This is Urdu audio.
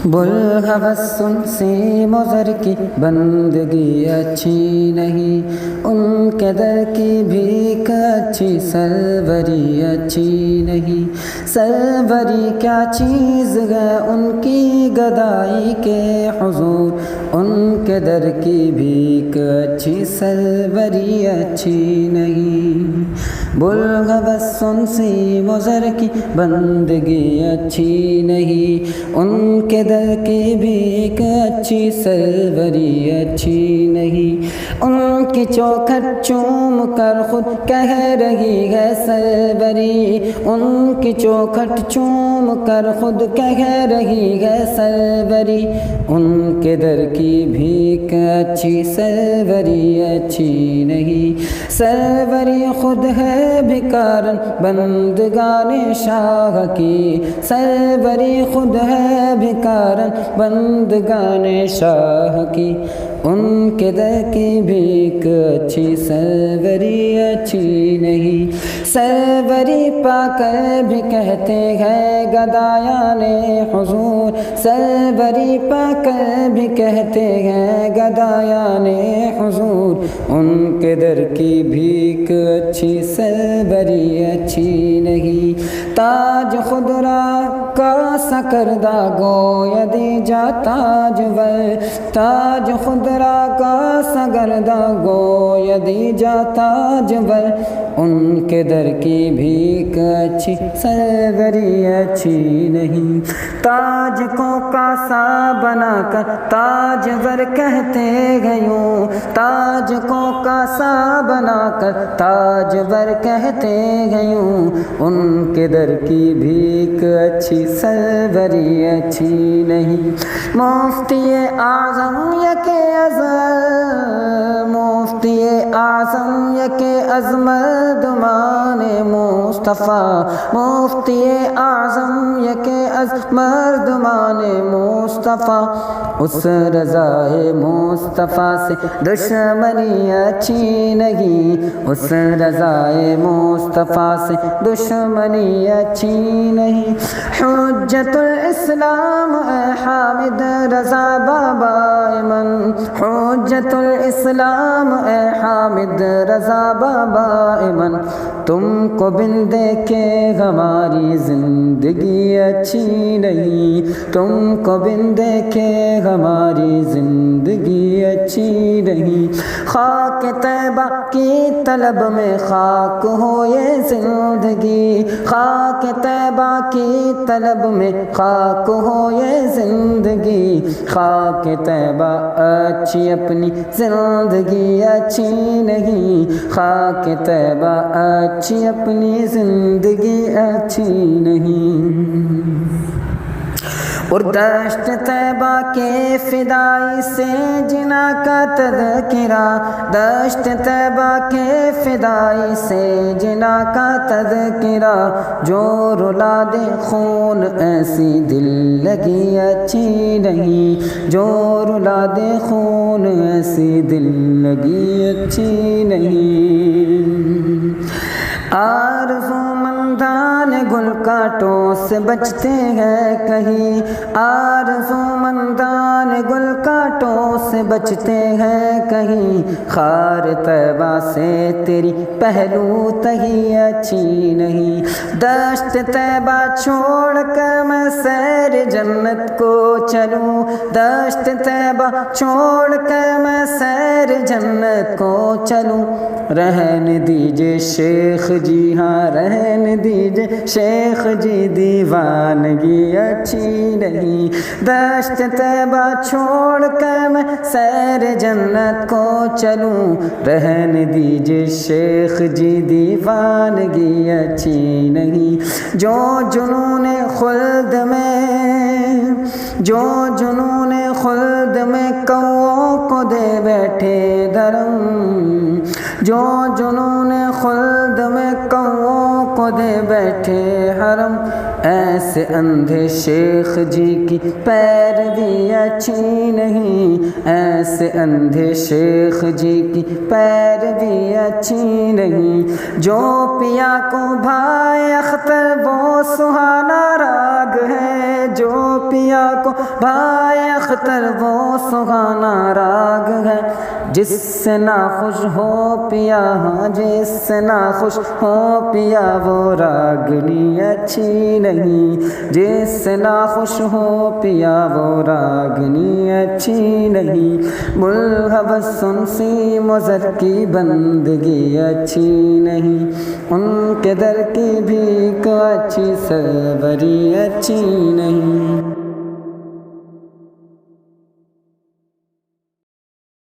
بلغوثن سے مضر کی بندگی اچھی نہیں، ان کے در کی بھیک اچھی سروری اچھی نہیں۔ سروری کیا چیز ہے ان کی گدائی کے حضور، ان کے در کی بھیک اچھی سروری اچھی نہیں۔ بلغوثن سے مضر کی بندگی اچھی نہیں، ان کے در کی بھیک اچھی سروری اچھی نہیں۔ ان کی چوکھٹ چوم کر خود کہہ رہی ہے سروری، ان کی چوکھٹ چوم کر خود کہہ رہی ہے سروری، ان کے در کی بھیک اچھی سروری اچھی نہیں۔ سروری خود ہے بھکارن بندگان شاہ کی، سروری خود ہے بھکارن بندگان شاہ کی، ان کے در کی بھیک اچھی سروری اچھی نہیں۔ سروری پا کر بھی کہتے ہیں گدایان حضور، سروری پا کر بھی کہتے ہیں گدایان حضور، ان کے در کی بھیک اچھی سروری اچھی نہیں۔ تاج خدرا کا سکردہ گویا دی جا تاجور، تاج خدرا کا سکردہ گویا دی جا تاجور، ان کے در کی بھیک اچھی سروری اچھی نہیں۔ تاج کو کاسا بنا کر تاجور کہتے ہیں یوں، تاج کو کاسا بنا کر تاجور کہتے ہیں یوں، ان کے در کی بھیک اچھی سروری اچھی نہیں۔ مفتی اعظم یک ازل، مفتی اعظم یک از مردمان مصطفیٰ، مفتی اعظم یک از مردمان مصطفیٰ، اس رضائے مصطفیٰ سے دشمنی اچھی نہیں، اس رضائے مصطفیٰ سے دشمنی اچھی نہیں۔ حجت الاسلام اے حامد رضا بابا ایمن، حجت الاسلام اے حامد رضا بابا ایمن، تم کو بن دیکھے ہماری زندگی اچھی نہیں، تم کو بن دیکھے ہماری زندگی اچھی نہیں۔ خاک طیبہ کی طلب میں خاک ہو یہ زندگی، خاک طیبہ کی طلب میں خاک ہو یہ زندگی، خاک طیبہ اچھی اپنی زندگی اچھی نہیں، خاک طیبہ اچھی اپنی زندگی اچھی نہیں۔ اور دشت طیبہ کے فدائی سے جنا کا تذکرہ، دشت طیبہ کے فدائی سے جنا کا تذکرہ، جو رلا دے خون ایسی دل لگی اچھی نہیں، جو رلا دے خون ایسی دل لگی اچھی نہیں۔ آرزو مندان گل کانٹوں سے بچتے ہیں کہیں، آرزو مندان گل کانٹوں سے بچتے ہیں کہیں، خار طیبہ سے تیری پہلو تہی اچھی نہیں۔ دشت طیبہ چھوڑ کر میں سیر جنت کو چلوں، دشت طیبہ چھوڑ کر میں سیر جنت کو چلوں، رہنے دیجئے شیخ جی، ہاں رہنے دیجئے شیخ جی، دیوانگی اچھی نہیں۔ دشت طیبہ چھوڑ کر میں سیر جنت کو چلوں، رہنے دیجئے شیخ جی، دیوانگی اچھی نہیں۔ جو جنون خلد میں، جو جنون خلد میں کوؤں کو دے بیٹھے دھرم، جو جنون خلد میں کوؤں کو دے بیٹھے حرم، ایسے اندھے شیخ جی کی پیروی اچھی نہیں، ایسے اندھے شیخ جی کی پیروی اچھی نہیں۔ جو پیا کو بھائے اختر وہ سہانا راگ ہے، جو پیا کو بھائے اختر وہ سہانا راگ ہے۔ جس سے ناخوش ہو پیا، ہاں جس سے ناخوش ہو پیا وہ راگنی اچھی نہیں، جس سے ناخوش ہو پیا وہ راگنی اچھی نہیں۔ ملہوس سی مضر کی بندگی اچھی نہیں، ان کے در کی بھی کو اچھی سروری اچھی نہیں۔